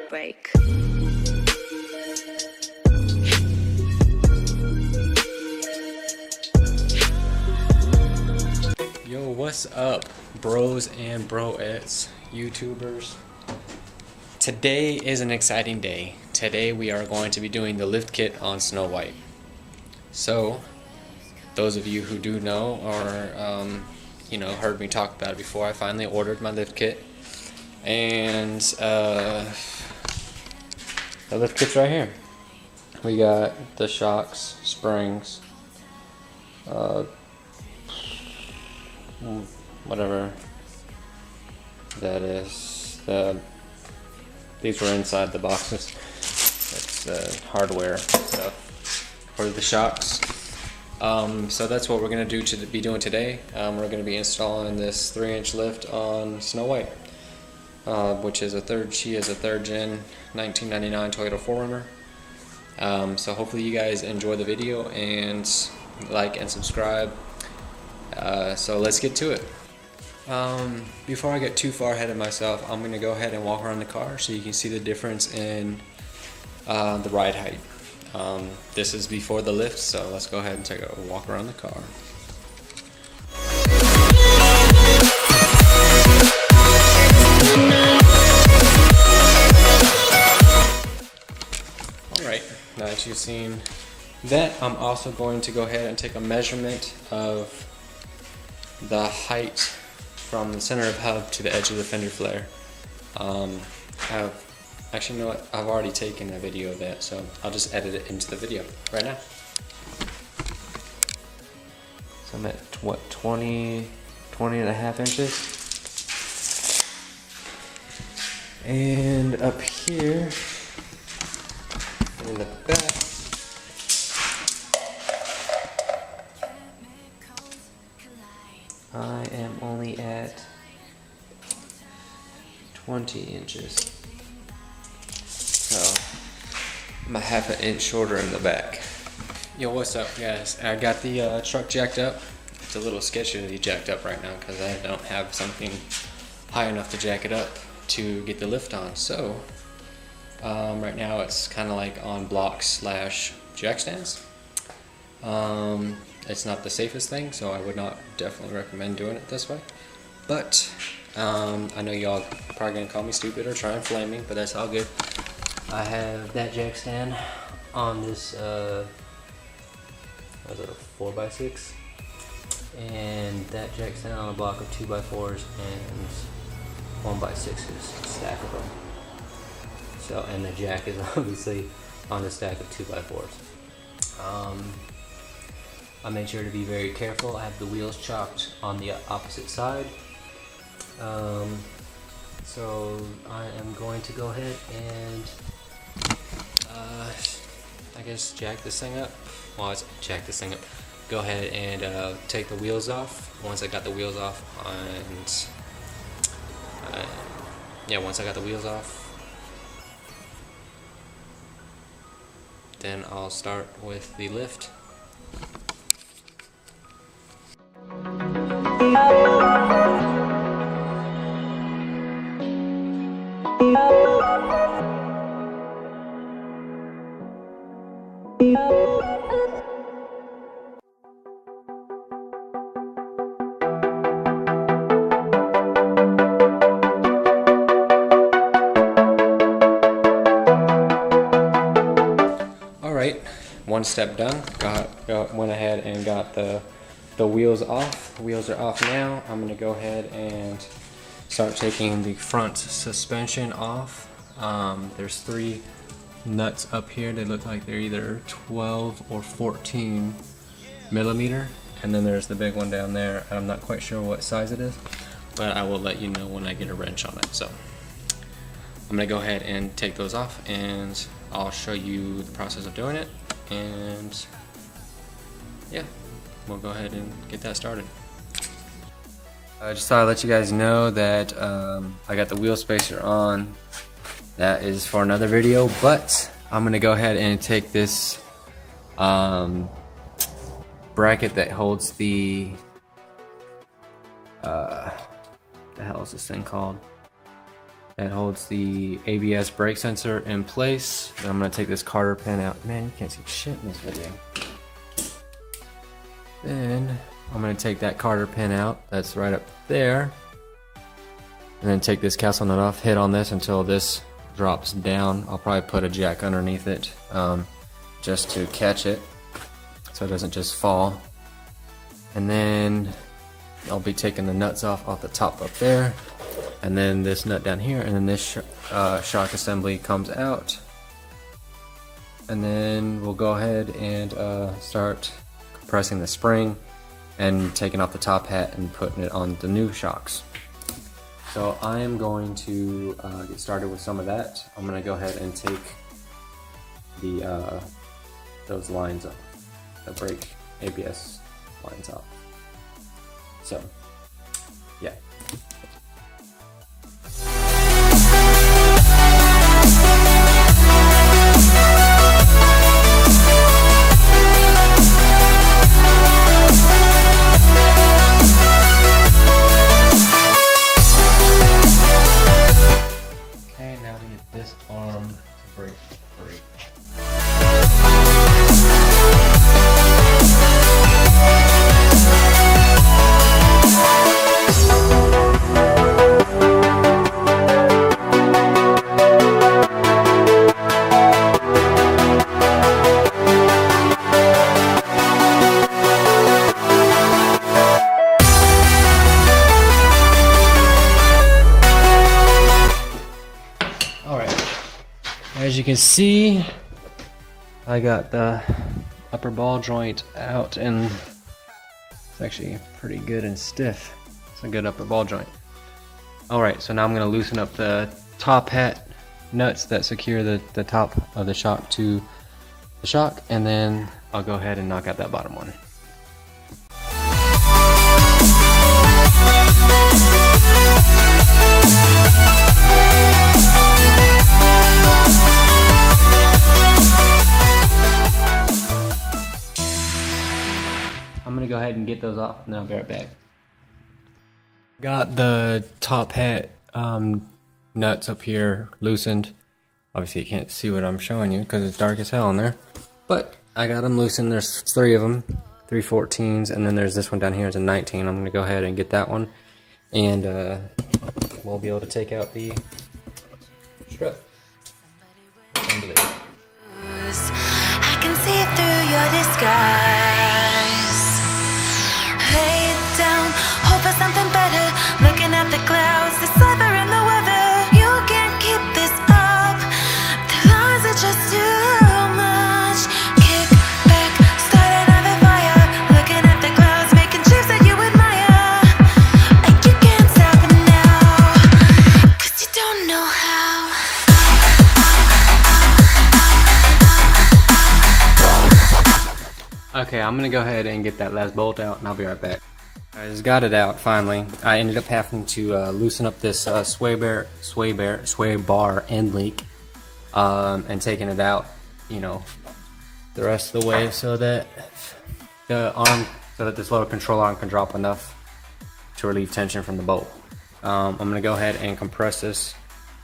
break. Yo, what's up, bros and broettes, YouTubers? Today is an exciting day. Today we are going to be doing the lift kit on Snow White. So, those of you who do know or heard me talk about it before, I finally ordered my lift kit, and the lift kit's right here. We got the shocks, springs, whatever that is. These were inside the boxes. That's the hardware stuff for the shocks. So that's what we're gonna be doing today. We're gonna be installing this 3-inch lift on Snow White, which is she is a 3rd gen 1999 Toyota 4Runner. So hopefully you guys enjoy the video and like and subscribe. So let's get to it. Before I get too far ahead of myself, I'm gonna go ahead and walk around the car so you can see the difference in the ride height. This is before the lift, so let's go ahead and take a walk around the car. Alright, now that you've seen that, I'm also going to go ahead and take a measurement of the height from the center of hub to the edge of the fender flare. Actually, you know what? I've already taken a video of that, so I'll just edit it into the video right now. So I'm at what, 20 and a half inches? And up here in the back, I am only at 20 inches. So I'm a half an inch shorter in the back. Yo, what's up, guys? I got the truck jacked up. It's a little sketchy to be jacked up right now because I don't have something high enough to jack it up to get the lift on. So right now it's kind of like on blocks / jack stands. It's not the safest thing, so I would not definitely recommend doing it this way. But I know y'all probably gonna call me stupid or try and flame me, but that's all good. I have that jack stand on this what is it, a 4x6, and that jack stand on a block of 2x4s and 1x6s, stack of them. So, and the jack is obviously on a stack of 2x4s. I made sure to be very careful. I have the wheels chopped on the opposite side. So I am going to go ahead and I guess jack this thing up. Well, let's jack this thing up. Go ahead and take the wheels off. Once I got the wheels off, once I got the wheels off, then I'll start with the lift. Alright, one step done. Went ahead and got the wheels off. The wheels are off now. I'm going to go ahead and start taking the front suspension off. There's 3 nuts up here. They look like they're either 12 or 14 millimeter, and then there's the big one down there. I'm not quite sure what size it is, but I will let you know when I get a wrench on it. So I'm gonna go ahead and take those off, and I'll show you the process of doing it, and yeah, we'll go ahead and get that started. I just thought I'd let you guys know that I got the wheel spacer on. That is for another video, but I'm gonna go ahead and take this bracket that holds the hell is this thing called? that holds the ABS brake sensor in place. Then I'm gonna take this Carter pin out. Man, you can't see shit in this video. Then I'm gonna take that Carter pin out, that's right up there. And then take this castle nut off, hit on this until this drops down. I'll probably put a jack underneath it just to catch it so it doesn't just fall. And then I'll be taking the nuts off the top up there, and then this nut down here, and then this shock assembly comes out. And then we'll go ahead and start compressing the spring and taking off the top hat and putting it on the new shocks. So I am going to get started with some of that. I'm going to go ahead and take the those lines off, the brake ABS lines off. So, yeah. Okay, now to get this arm to break free. As you can see, I got the upper ball joint out, and it's actually pretty good and stiff. It's a good upper ball joint. Alright, so now I'm going to loosen up the top hat nuts that secure the top of the shock to the shock, and then I'll go ahead and knock out that bottom one. I'm gonna go ahead and get those off, and then I'll be right back. Got the top hat nuts up here loosened. Obviously you can't see what I'm showing you because it's dark as hell in there. But I got them loosened. There's 3 of them, 3 14s, and then there's this one down here. It's a 19. I'm gonna go ahead and get that one, and we'll be able to take out the strut. I can see through your disguise. Lay it down, hope for something better. Looking at the clouds, the cipher in the weather. You can't keep this up. The lies are just too much. Kick back, start another fire. Looking at the clouds, making shapes that you admire. And you can't stop it now, 'cause you don't know how. Okay, I'm gonna go ahead and get that last bolt out, and I'll be right back. I just got it out finally. I ended up having to loosen up this sway bar end link, and taking it out, you know, the rest of the way, so that this little control arm can drop enough to relieve tension from the bolt. I'm gonna go ahead and compress this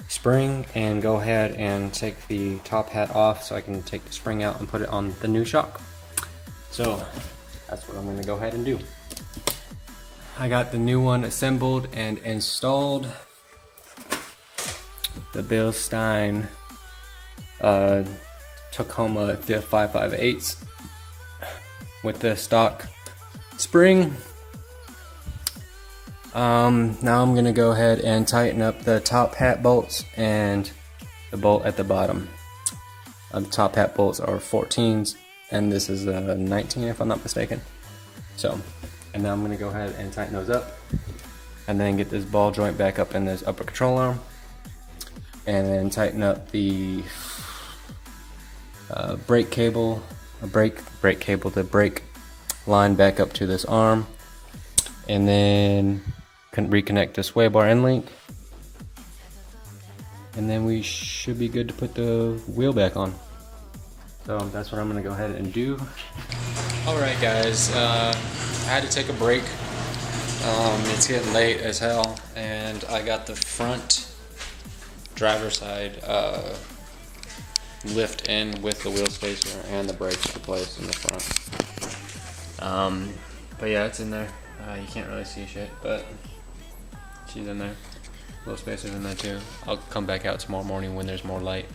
spring and go ahead and take the top hat off so I can take the spring out and put it on the new shock. So that's what I'm going to go ahead and do. I got the new one assembled and installed. The Bilstein Tacoma 558 with the stock spring. Now I'm going to go ahead and tighten up the top hat bolts and the bolt at the bottom. The top hat bolts are 14s. And this is a 19 if I'm not mistaken. So, and now I'm going to go ahead and tighten those up, and then get this ball joint back up in this upper control arm, and then tighten up the brake cable, the brake line back up to this arm, and then reconnect the sway bar end link, and then we should be good to put the wheel back on. So that's what I'm gonna go ahead and do. Alright guys, I had to take a break. It's getting late as hell, and I got the front driver's side lift in with the wheel spacer and the brakes replaced in the front. But yeah, it's in there. You can't really see shit, but she's in there. Wheel spacer's in there too. I'll come back out tomorrow morning when there's more light.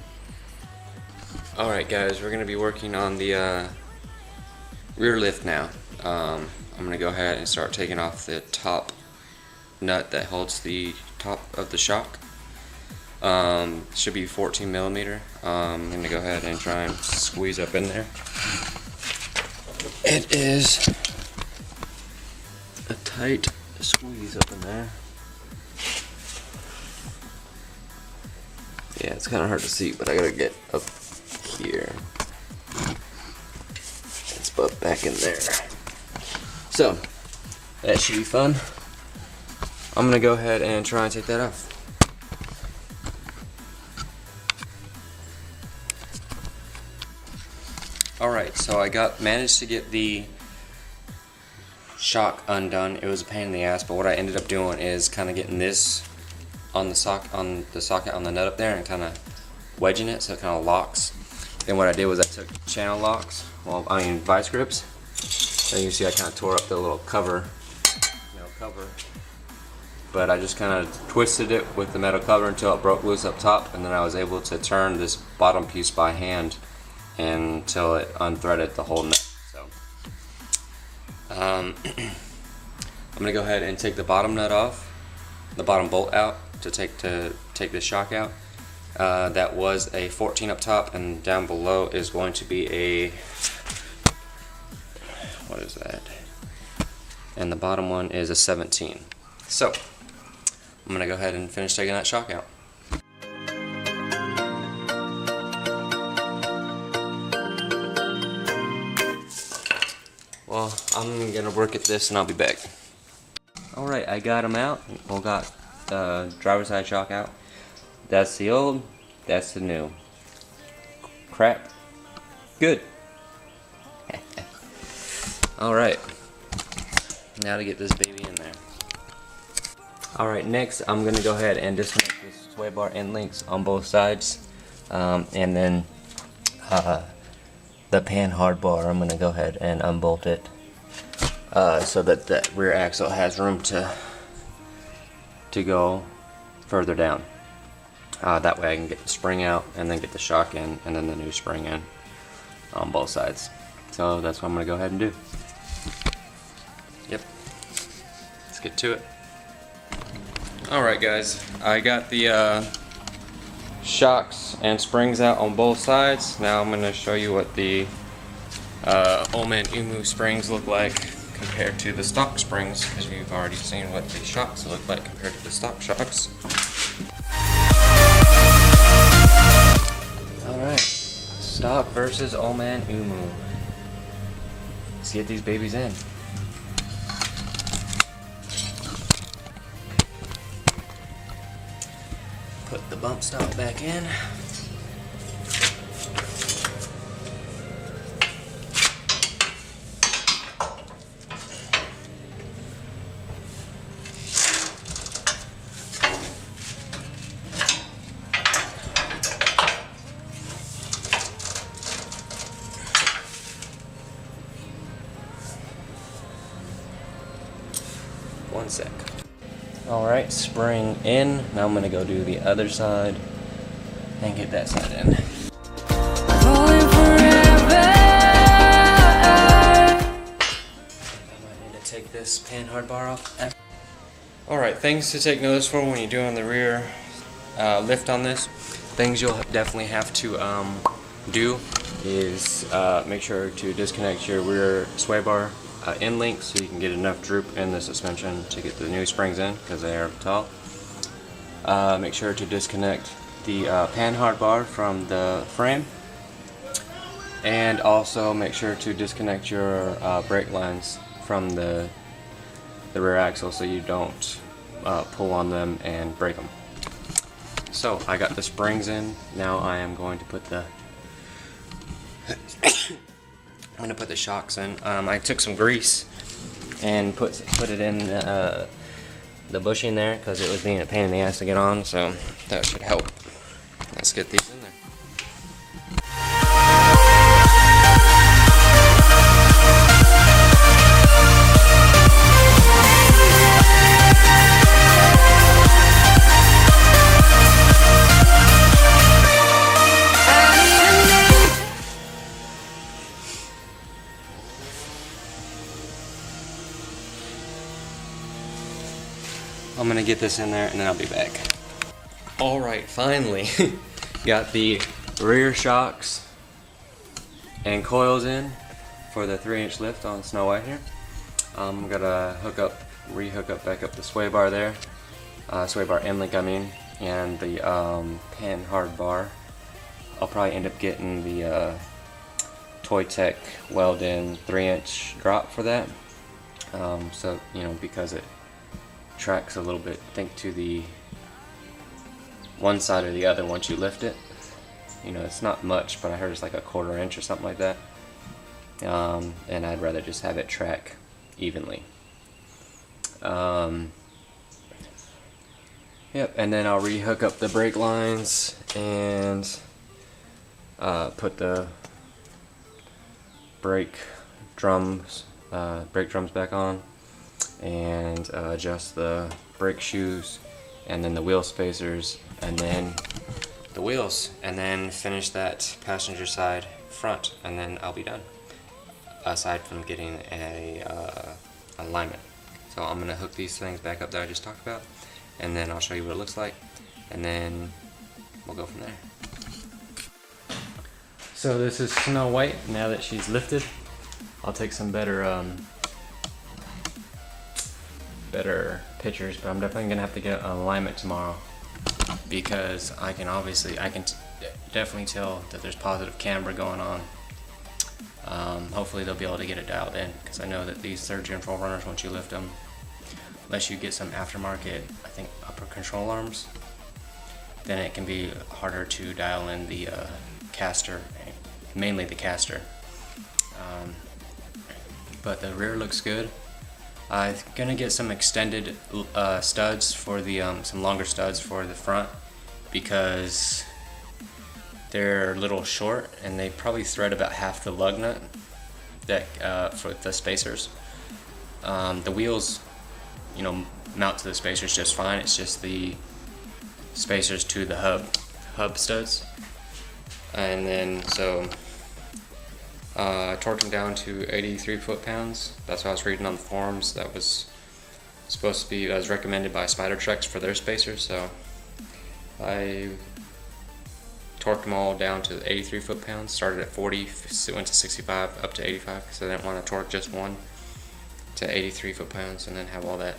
Alright guys, we're gonna be working on the rear lift now. I'm gonna go ahead and start taking off the top nut that holds the top of the shock. Should be 14 millimeter. I'm gonna go ahead and try and squeeze up in there. It is a tight squeeze up in there. Yeah, it's kind of hard to see, but I gotta get up here. Let's put back in there. So, that should be fun. I'm gonna go ahead and try and take that off. Alright, so I managed to get the shock undone. It was a pain in the ass, but what I ended up doing is kind of getting this on the socket on the nut up there and kind of wedging it so it kind of locks. Then what I did was I took channel locks, vice grips. And you see I kind of tore up the little cover, but I just kind of twisted it with the metal cover until it broke loose up top, and then I was able to turn this bottom piece by hand until it unthreaded the whole nut. So I'm gonna go ahead and take the bottom nut off, the bottom bolt out to take the shock out. That was a 14 up top, and down below is going to be a, what is that? And the bottom one is a 17. So I'm gonna go ahead and finish taking that shock out. Well, I'm gonna work at this and I'll be back. Alright, I got them out. Well, got the driver's side shock out. That's the old, that's the new. Crap. Good. Alright, now to get this baby in there. Alright, next I'm going to go ahead and disconnect this sway bar end links on both sides. And then the pan hard bar, I'm going to go ahead and unbolt it so that the rear axle has room to go further down. That way I can get the spring out and then get the shock in and then the new spring in on both sides. So that's what I'm going to go ahead and do. Yep. Let's get to it. Alright guys, I got the shocks and springs out on both sides. Now I'm going to show you what the Old Man Umu springs look like compared to the stock springs, because you've already seen what the shocks look like compared to the stock shocks. Alright, stock versus Old Man Umu. Let's get these babies in. Put the bump stop back in. One sec. Alright, spring in. Now I'm going to go do the other side and get that side in. I might need to take this pan hard bar off. Alright, things to take notice for when you're doing the rear lift on this. Things you'll definitely have to do is make sure to disconnect your rear sway bar end link so you can get enough droop in the suspension to get the new springs in because they are tall. Make sure to disconnect the pan hard bar from the frame, and also make sure to disconnect your brake lines from the rear axle so you don't pull on them and break them. So I got the springs in. Now I am going to put the shocks in. I took some grease and put it in the bushing there because it was being a pain in the ass to get on, so that should help. let's get these in there. I'm gonna get this in there and then I'll be back. Alright, finally got the rear shocks and coils in for the 3-inch lift on Snow White here. I'm gonna re-hook up back up the sway bar there, sway bar end link I mean, and the pan hard bar. I'll probably end up getting the Toy Tech weld-in 3-inch drop for that. So, you know, because it tracks a little bit, I think, to the one side or the other once you lift it. You know, it's not much, but I heard it's like a 1/4 inch or something like that. And I'd rather just have it track evenly. Yep, and then I'll re-hook up the brake lines and put the brake drums back on, and adjust the brake shoes, and then the wheel spacers, and then the wheels, and then finish that passenger side front, and then I'll be done, aside from getting a alignment. So I'm going to hook these things back up that I just talked about, and then I'll show you what it looks like, and then we'll go from there. So this is Snow White. Now that she's lifted, I'll take some better pictures, but I'm definitely gonna have to get an alignment tomorrow, because I can definitely tell that there's positive camber going on. Hopefully they'll be able to get it dialed in, because I know that these 3rd gen 4Runners, once you lift them, unless you get some aftermarket, I think, upper control arms, then it can be harder to dial in the caster, mainly the caster. But the rear looks good. I'm gonna get some extended studs for the some longer studs for the front, because they're a little short and they probably thread about half the lug nut that for the spacers. The wheels, you know, mount to the spacers just fine. It's just the spacers to the hub studs, and then so I torqued them down to 83 foot-pounds. That's what I was reading on the forums. That was supposed to be, as recommended by Spider Treks for their spacers. So I torqued them all down to 83 foot-pounds. Started at 40, went to 65, up to 85, because I didn't want to torque just one to 83 foot-pounds and then have all that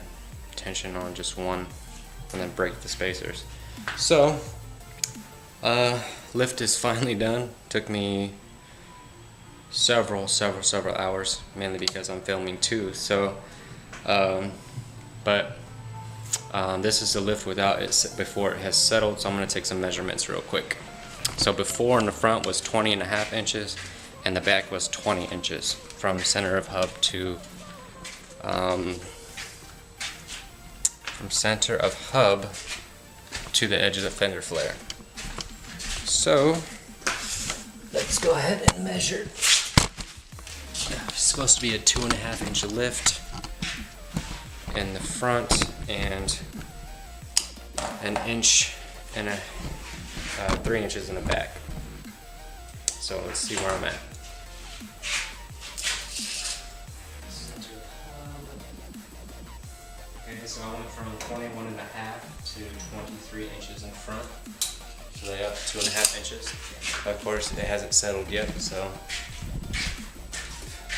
tension on just one and then break the spacers. So lift is finally done. Took me several hours, mainly because I'm filming too. So this is the lift without it before it has settled, so I'm going to take some measurements real quick. So before, in the front was 20.5 inches and the back was 20 inches from center of hub to the edge of the fender flare. So let's go ahead and measure. It's supposed to be a 2.5 inch lift in the front and an inch and 3 inches in the back. So let's see where I'm at. Okay, so I went from 21.5 to 23 inches in front. So they up 2.5 inches. Of course, it hasn't settled yet, so.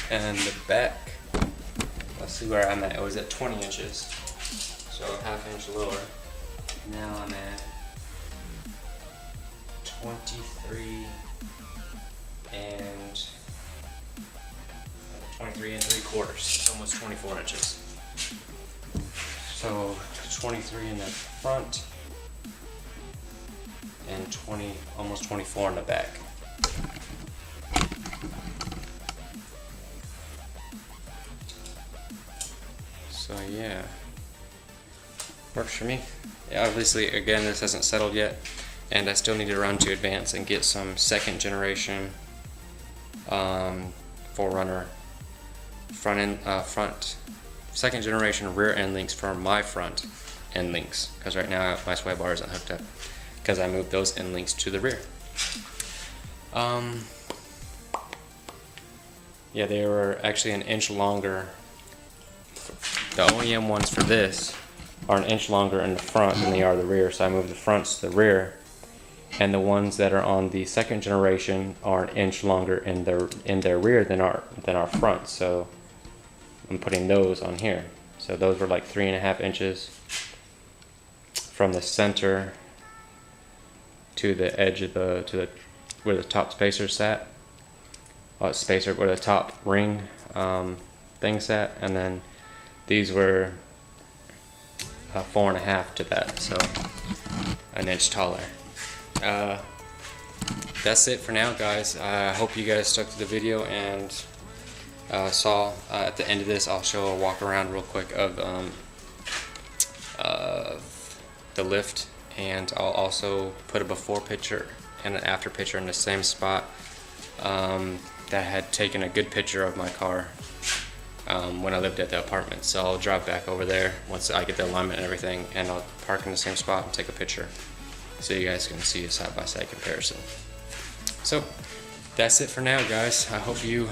And the back, let's see where I'm at. It was at 20 inches, so a half inch lower. Now I'm at 23 and 3/4. It's almost 24 inches. So 23 in the front and almost 24 in the back. So yeah, works for me. Yeah, obviously, again, this hasn't settled yet, and I still need to run to advance and get some second generation 4Runner second generation rear end links for my front end links, because right now my sway bar isn't hooked up because I moved those end links to the rear. Yeah, they were actually an inch longer. The OEM ones for this are an inch longer in the front than they are the rear, so I moved the fronts to the rear, and the ones that are on the second generation are an inch longer in their rear than our front, so I'm putting those on here. So those were like 3.5 inches from the center to the edge of where the top spacer sat, where the top ring thing sat, and then these were 4.5 to that, so an inch taller. That's it for now, guys. I hope you guys stuck to the video and saw at the end of this I'll show a walk around real quick of the lift, and I'll also put a before picture and an after picture in the same spot that had taken a good picture of my car when I lived at the apartment. So I'll drive back over there once I get the alignment and everything, and I'll park in the same spot and take a picture so you guys can see a side-by-side comparison. So that's it for now, guys. I hope you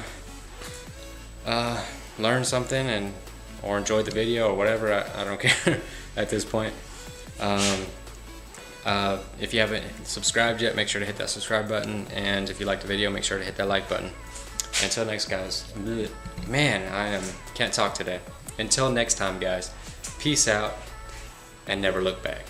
learned something or enjoyed the video or whatever. I don't care at this point. If you haven't subscribed yet, make sure to hit that subscribe button, and if you liked the video, make sure to hit that like button. Until next, guys. Man, can't talk today. Until next time, guys. Peace out and never look back.